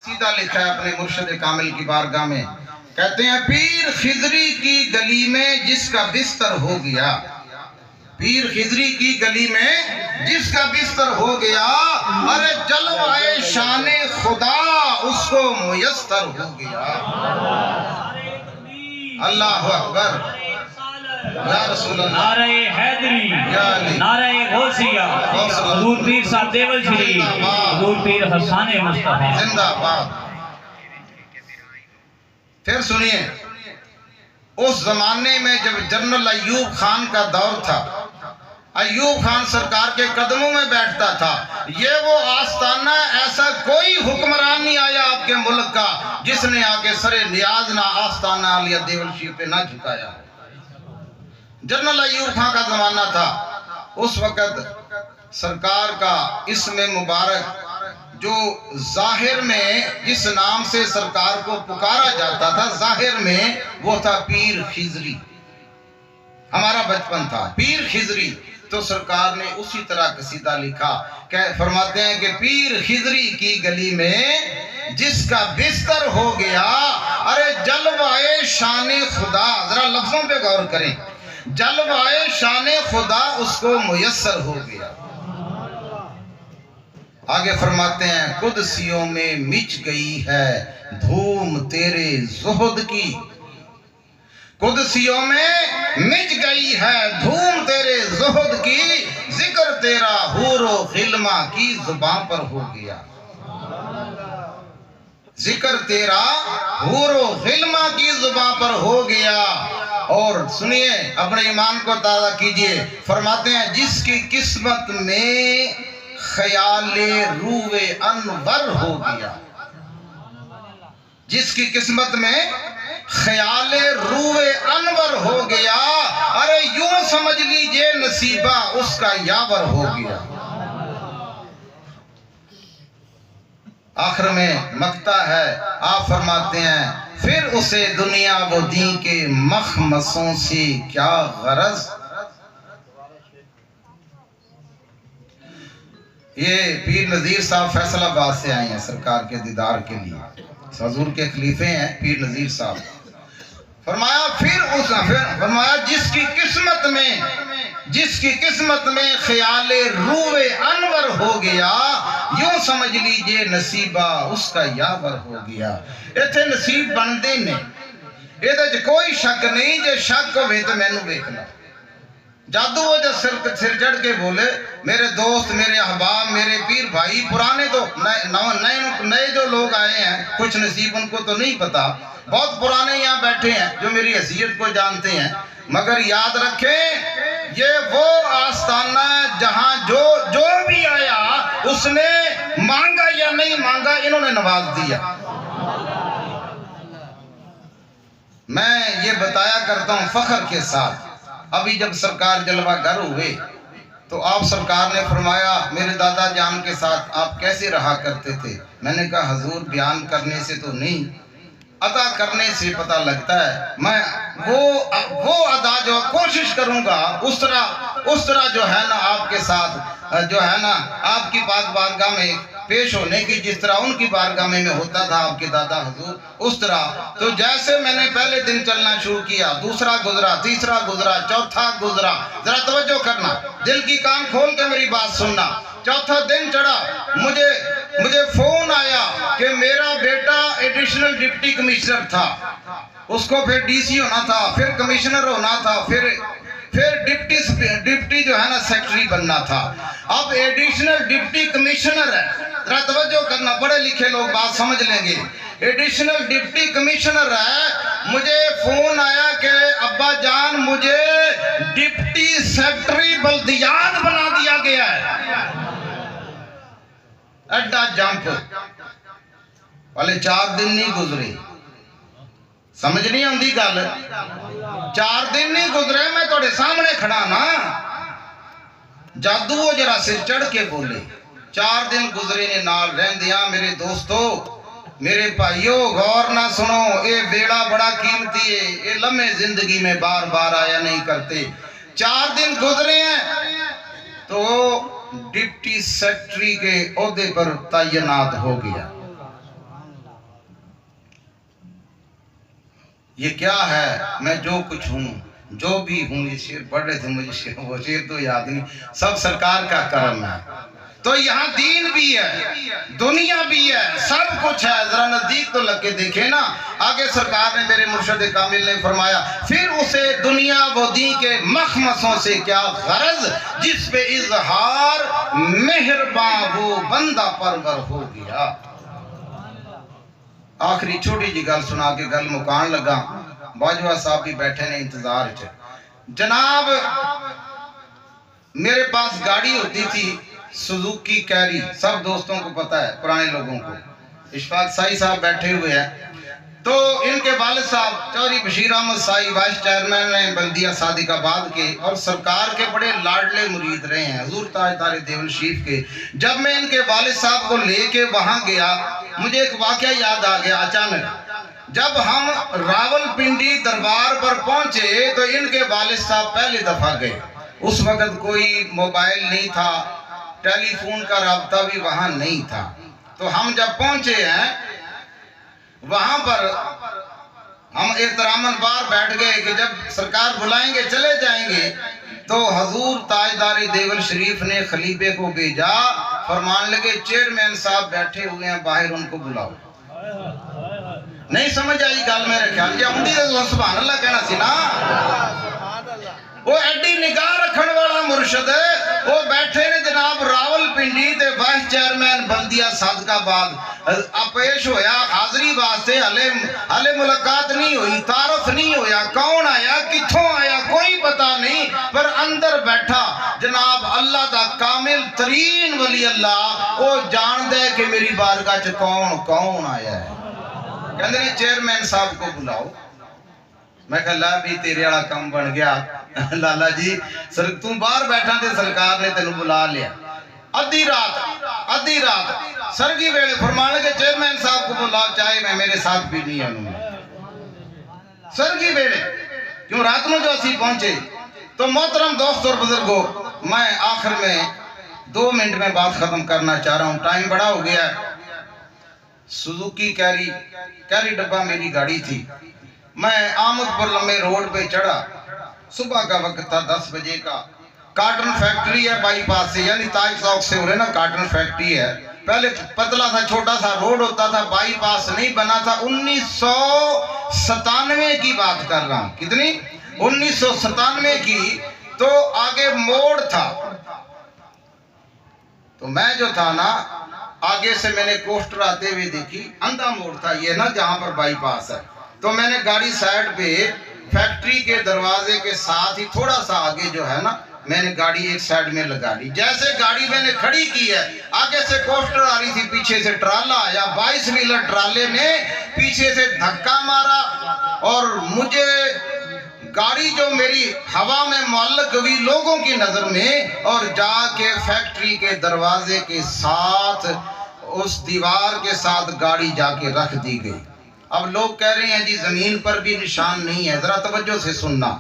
سیدھا لکھا ہے اپنے مرشد کامل کی بارگاہ میں، کہتے ہیں پیر خضری کی گلی میں جس کا بستر ہو گیا، پیر خضری کی گلی میں جس کا بستر ہو گیا، ارے جلوائے شان خدا اس کو میسر ہو گیا۔ اللہ اکبر، یا رسول اللہ، نعرہ حیدری، نعرہ غوثیہ، حضور پیر صاحب دیول شریف، حضور پیر حسان مصطفیٰ زندہ باد۔ پھر سنیے، اس زمانے میں جب جنرل ایوب خان کا دور تھا، ایوب خان سرکار کے قدموں میں بیٹھتا تھا، یہ وہ آستانہ ایسا کوئی حکمران نہیں آیا آپ کے ملک کا جس نے آگے سر نیاز نہ آستانہ علیہ دیول شریف پہ نہ جھکایا۔ جنرل ایوب خان کا زمانہ تھا، اس وقت سرکار کا اسم مبارک جو ظاہر میں جس نام سے سرکار کو پکارا جاتا تھا، ظاہر میں وہ تھا پیر خضری۔ ہمارا بچپن تھا پیر خضری، تو سرکار نے اسی طرح قصیدہ لکھا کہ فرماتے ہیں کہ پیر خضری کی گلی میں جس کا بستر ہو گیا، ارے جلوائے شان خدا، ذرا لفظوں پہ غور کریں، جلوائے شان خدا اس کو میسر ہو گیا۔ آگے فرماتے ہیں قدسیوں میں مچ گئی ہے دھوم تیرے زہد کی، قدسیوں میں مچ گئی ہے دھوم تیرے زہد کی، ذکر تیرا حور و غلمہ کی زباں پر ہو گیا، ذکر تیرا حور و غلمہ کی زباں پر ہو گیا۔ اور سنیے، اپنے ایمان کو تازہ کیجئے، فرماتے ہیں جس کی قسمت میں خیال روح انور ہو گیا، جس کی قسمت میں خیال روح انور ہو گیا، ارے یوں سمجھ لیجئے نصیبہ اس کا یاور ہو گیا۔ آخر میں مقطع ہے، آپ فرماتے ہیں پھر اسے دنیا و دین کے مخمصوں سے کیا غرض۔ یہ پیر نذیر صاحب فیصل آباد سے آئے ہیں سرکار کے دیدار کے لیے، حضور کے خلیفے ہیں پیر نذیر صاحب۔ فرمایا جس کی قسمت میں خیال روح انور ہو گیا، یوں سمجھ لیجئے نصیبہ اس کا یاور ہو گیا۔ ایتھے نصیب بندے نے، ایدھے کوئی شک نہیں، جے شک ہوئے تو میں نو دیکھنا۔ جادو وہ جو سر چڑھ کے بولے، میرے دوست، میرے احباب، میرے پیر بھائی، پرانے تو نئے جو لوگ آئے ہیں کچھ نصیب ان کو تو نہیں پتا، بہت پرانے یہاں بیٹھے ہیں جو میری حیثیت کو جانتے ہیں، مگر یاد رکھیں یہ وہ آستانہ جہاں جو بھی آیا اس نے مانگا یا نہیں مانگا، انہوں نے نواز دیا۔ میں یہ بتایا کرتا ہوں فخر کے ساتھ، ابھی جب سرکار جلوہ گر ہوئے تو آپ سرکار نے فرمایا میرے دادا جان کے ساتھ آپ کیسے رہا کرتے تھے؟ میں نے کہا حضور بیان کرنے سے تو نہیں، ادا کرنے سے پتہ لگتا ہے۔ میں وہ ادا جو کوشش کروں گا اس طرح جو ہے نا آپ کے ساتھ جو ہے نا آپ کی پاک بارگاہ میں پیش ہونے کی، جس طرح ان کی بارگاہ میں ہوتا تھا آپ کے دادا حضور، اس طرح۔ تو جیسے میں نے پہلے دن چلنا شروع کیا، دوسرا گزرا، تیسرا گزرا، چوتھا گزرا، ذرا توجہ کرنا، دل کی کان کھول کے میری بات سننا۔ چوتھا دن چڑھا، مجھے فون آیا کہ میرا بیٹا ایڈیشنل ڈپٹی کمشنر تھا، اس کو پھر ڈی سی ہونا تھا، پھر کمشنر ہونا تھا، پھر ڈپٹی جو ہے نا سیکٹری بننا تھا، اب ایڈیشنل ڈپٹی کمشنر ہے۔ ذرا توجہ کرنا، پڑھے لکھے لوگ بات سمجھ لیں گے۔ ایڈیشنل ڈپٹی کمشنر ہے، مجھے فون آیا کہ ابا جان مجھے ڈپٹی سیکٹری بلدیات بنا دیا گیا ہے۔ اڈا جمپ والے 4 دن نہیں گزرے، سمجھ نہیں آندی گل، 4 دن نہیں گزرے، میں توڑے سامنے کھڑا نا، جادو وہ جرا سر چڑھ کے بولے۔ 4 دن گزرے نے نال رہندیاں میرے دوستو، میرے بھائیو، غور نہ سنو، اے بیڑا بڑا قیمتی ہے، اے لمحے زندگی میں بار بار آیا نہیں کرتے۔ 4 دن گزرے ہیں تو ڈپٹی سیکٹری کے عہدے پر تعینات ہو گیا۔ یہ کیا ہے میں جو کچھ ہوں جو بھی ہوں. یہ شعر پڑھ رہے تھے مجھے وہ شعر تو یاد نہیں. سب سرکار کا کرم ہے. تو یہاں دین بھی ہے دنیا بھی ہے سب کچھ ہے. ذرا نزدیک تو لگ کے دیکھیں نا. آگے سرکار نے میرے مرشد کامل نے فرمایا پھر اسے دنیا و دین کے مخمصوں سے کیا غرض جس پہ اظہار مہرباں وہ بندہ پرور ہو گیا. آخری چھوٹی جی گل سنا کے گل مکان لگا. باجوہ صاحب بھی بیٹھے نے انتظار چ. جناب میرے پاس گاڑی ہوتی تھی سوزوکی کیری. سب دوستوں کو پتہ ہے پرانے لوگوں کو. اشفاق سائی صاحب بیٹھے ہوئے ہیں. تو ان کے والد صاحب چوہدری بشیر احمد سائی وائس چیئرمین ہیں بلدیہ صادق آباد کے اور سرکار کے بڑے لاڈلے مرید رہے ہیں حضور تاجدار دیول شریف کے. جب میں ان کے والد صاحب کو لے کے وہاں گیا مجھے ایک واقعہ یاد آ گیا اچانک. جب ہم راول پنڈی دربار پر پہنچے تو ان کے والد صاحب پہلی دفعہ گئے. اس وقت کوئی موبائل نہیں تھا ٹیلی فون کا رابطہ بھی وہاں نہیں تھا. تو ہم جب پہنچے ہیں وہاں پر ہم احتراماً باہر بیٹھ گئے کہ جب سرکار بلائیں گے چلے جائیں گے. تو حضور تاجدار دیول شریف نے خلیفے کو بھیجا. فرمان لگے چیئرمین صاحب بیٹھے ہوئے ہیں باہر ان کو بلاؤ. نہیں سمجھ آئی گل میرے خیال جی اونڈی تو سبحان اللہ کہنا سی نا. وہ ایڈی نگاہ رکھن والا مرشد وہ بیٹھے نے جناب راول پنڈی تے وائس چیئرمین بلدیہ صادق آباد پیش ہویا حاضری واسطے. ہلے ملاقات نہیں ہوئی تعارف نہیں ہویا کون آیا کتھوں آیا کوئی پتہ نہیں. پر اندر بیٹھا جناب اللہ دا کامل ترین ولی اللہ وہ جان دے کہ میری بارگاہ چ کون آیا ہے. کہندے نے چیئرمین صاحب کو بلاؤ. میں کہا لا بھی تیرے والا کام بن گیا لالا جی تو باہر بیٹھا تے سرکار نے تینوں بلا لیا. ادھی رات سرگی ویلے فرمانے کے چیئرمین صاحب کو بلا چاہے میں میرے ساتھ بھی نہیں آنوں. سرگی ویلے کیوں رات میں جو اسی پہنچے. تو محترم دوست اور بزرگوں میں آخر میں 2 منٹ میں بات ختم کرنا چاہ رہا ہوں ٹائم بڑا ہو گیا ہے. سوزوکی کیری ڈبہ میری گاڑی تھی. میں آمد پر لمبے روڈ پہ چڑھا. صبح کا وقت تھا 10 بجے کا. کارٹن فیکٹری ہے بائی پاس سے یعنی تاج چوک سے ہو رہے نا کارٹن فیکٹری ہے. پہلے پتلا سا چھوٹا سا روڈ ہوتا تھا بائی پاس نہیں بنا تھا. 1997 کی بات کر رہا ہوں. کتنی 1997 کی. تو آگے موڑ تھا. تو میں جو تھا نا آگے سے میں نے کوسٹر آتے ہوئے دیکھی. اندھا موڑ تھا یہ نا جہاں پر بائی پاس ہے. تو میں نے گاڑی سائیڈ پہ فیکٹری کے دروازے کے ساتھ ہی تھوڑا سا آگے جو ہے نا میں نے گاڑی ایک سائیڈ میں لگا لی. جیسے گاڑی میں نے کھڑی کی ہے آگے سے کوسٹر آ رہی تھی پیچھے سے ٹرالا آیا. 22 ویلر ٹرالے نے پیچھے سے دھکا مارا اور مجھے گاڑی جو میری ہوا میں معلق ہوئی لوگوں کی نظر میں اور جا کے فیکٹری کے دروازے کے ساتھ اس دیوار کے ساتھ گاڑی جا کے رکھ دی گئی. اب لوگ کہہ رہے ہیں جی زمین پر بھی نشان نہیں ہے. ذرا توجہ سے سننا.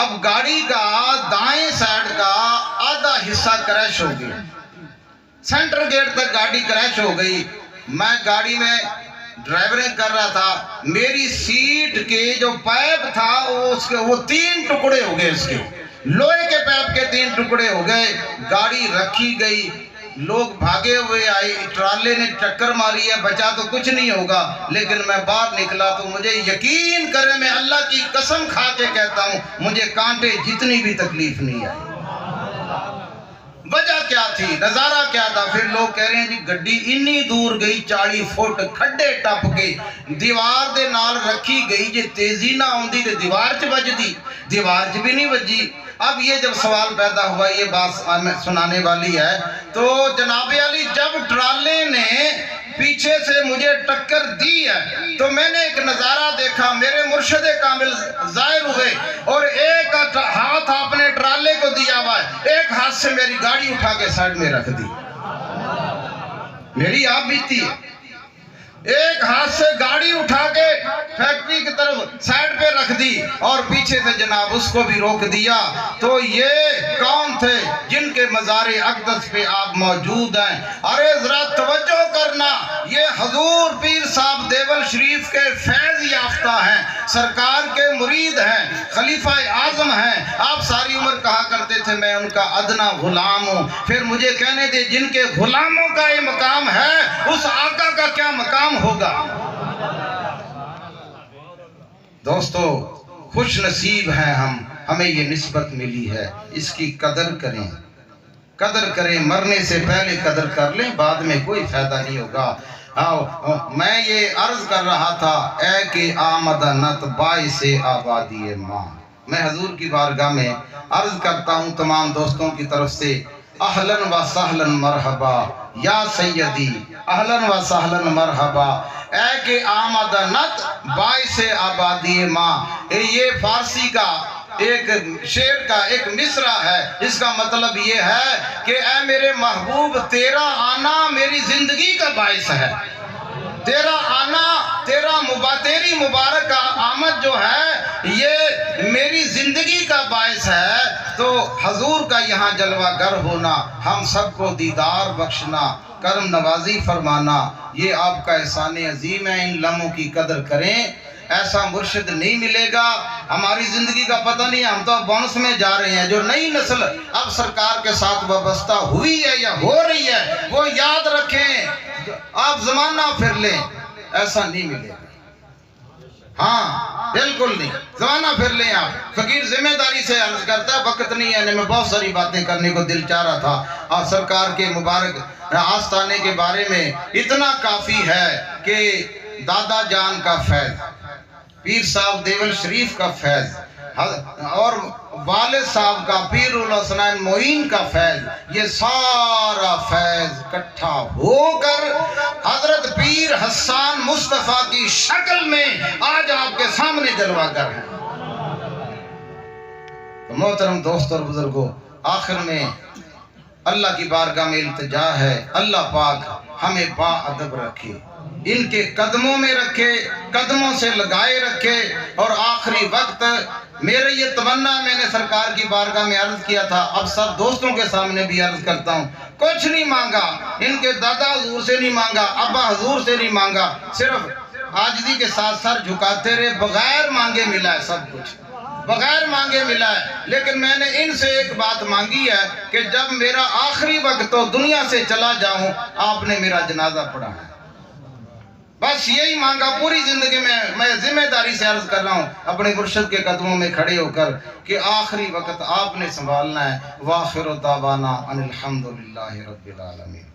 اب گاڑی کا دائیں سائیڈ کا آدھا حصہ کریش ہو گیا. سینٹر گیٹ تک گاڑی کریش ہو گئی. میں گاڑی میں ڈرائیورنگ کر رہا تھا. میری سیٹ کے جو پائپ تھا وہ 3 ٹکڑے ہو گئے. اس کے لوہے کے پائپ کے 3 ٹکڑے ہو گئے. گاڑی رکھی گئی. لوگ بھاگے ہوئے آئے. ٹرالے نے ٹکر ماری ہے بچا تو کچھ نہیں ہوگا. لیکن میں باہر نکلا تو مجھے یقین کرے میں اللہ کی قسم کھا کے کہتا ہوں مجھے کانٹے جتنی بھی تکلیف نہیں آئی. وجہ کیا تھی نظارہ کیا تھا. پھر لوگ کہہ رہے ہیں جی گڈی انی دور گئی 40 فٹ کھڈے ٹپ کے دیوار دے نال رکھی گئی. جے تیزی نہ ہوندی تے دیوار چ وجدی. دیوار چ بھی نہیں وجی. اب یہ جب سوال پیدا ہوا یہ بات سنانے والی ہے. تو جناب علی جب ٹرالے نے پیچھے سے مجھے ٹکر دی ہے تو میں نے ایک نظارہ دیکھا. میرے مرشد کامل ظاہر ہوئے اور ایک ہاتھ اپنے ٹرالے کو دیا ہوا ہے. ایک ہاتھ سے میری گاڑی اٹھا کے سائیڈ میں رکھ دی. میری آپ بیتی ہے. ایک ہاتھ سے گاڑی اٹھا کے فیکٹری کی طرف سائیڈ پہ رکھ دی اور پیچھے سے جناب اس کو بھی روک دیا. تو یہ کون تھے جن کے مزار اقدس پہ آپ موجود ہیں. ارے ذرا توجہ کرنا یہ حضور پیر صاحب دیول شریف کے فیض یافتہ ہیں. سرکار کے مرید ہیں، خلیفہ اعظم ہیں. آپ ساری عمر کہا کرتے تھے میں ان کا ادنا غلام ہوں. پھر مجھے کہنے دے جن کے غلاموں کا یہ مقام ہے اس آقا کا کیا مقام ہوگا. دوستو خوش نصیب ہیں ہمیں یہ نسبت ملی ہے. اس کی قدر کریں، قدر کریں. مرنے سے پہلے قدر کر لیں، بعد میں کوئی فائدہ نہیں ہوگا. میں یہ عرض کر رہا تھا اے کہ آمدنت باعث آبادی ماں. میں حضور کی بارگاہ میں عرض کرتا ہوں تمام دوستوں کی طرف سے اہلاً و سہلاً مرحبا یا سیدی، اہلاً و سہلاً مرحبا. اے کہ آمدنت باعث آبادی ماں، یہ فارسی کا ایک شعر کا ایک مصرع ہے. اس کا مطلب یہ ہے کہ اے میرے محبوب تیرا آنا میری زندگی کا باعث ہے. تیرا آنا، تیری مبارک آمد جو ہے یہ میری زندگی کا باعث ہے. تو حضور کا یہاں جلوہ گر ہونا، ہم سب کو دیدار بخشنا، کرم نوازی فرمانا، یہ آپ کا احسان عظیم ہے. ان لمحوں کی قدر کریں، ایسا مرشد نہیں ملے گا. ہماری زندگی کا پتہ نہیں، ہم تو بونس میں جا رہے ہیں. جو نئی نسل اب سرکار کے ساتھ وابستہ ہوئی ہے یا ہو رہی ہے وہ یاد رکھیں، آپ زمانہ پھر لیں، ایسا نہیں ملے گا. ہاں بالکل نہیں، زمانہ پھر لیں آپ. فقیر ذمہ داری سے عرض کرتا ہے، وقت نہیں ہے، میں بہت ساری باتیں کرنے کو دل چاہ رہا تھا. اور سرکار کے مبارک آستانے کے بارے میں اتنا کافی ہے کہ دادا جان کا فیض، پیر صاحب دیول شریف کا فیض اور والد صاحب کا پیر الحسنین معین کا فیض، یہ سارا فیض اکٹھا ہو کر حضرت پیر حسان مصطفیٰ کی شکل میں آج آپ کے سامنے جلوہ گر ہے. تو محترم دوست اور بزرگوں، آخر میں اللہ کی بارگاہ میں التجا ہے اللہ پاک ہمیں با ادب رکھے، ان کے قدموں میں رکھے، قدموں سے لگائے رکھے. اور آخری وقت میرے یہ تمنا، میں نے سرکار کی بارگاہ میں عرض کیا تھا، اب سب دوستوں کے سامنے بھی عرض کرتا ہوں، کچھ نہیں مانگا. ان کے دادا حضور سے نہیں مانگا، ابا حضور سے نہیں مانگا، صرف عاجزی کے ساتھ سر جھکاتے رہے. بغیر مانگے ملا ہے سب کچھ، بغیر مانگے ملا ہے. لیکن میں نے ان سے ایک بات مانگی ہے کہ جب میرا آخری وقت تو دنیا سے چلا جاؤں آپ نے میرا جنازہ پڑھا ہے. بس یہی مانگا پوری زندگی میں ذمہ داری سے عرض کر رہا ہوں اپنے مرشد کے قدموں میں کھڑے ہو کر کہ آخری وقت آپ نے سنبھالنا ہے. وآخر دعوانا ان الحمدللہ رب العالمین.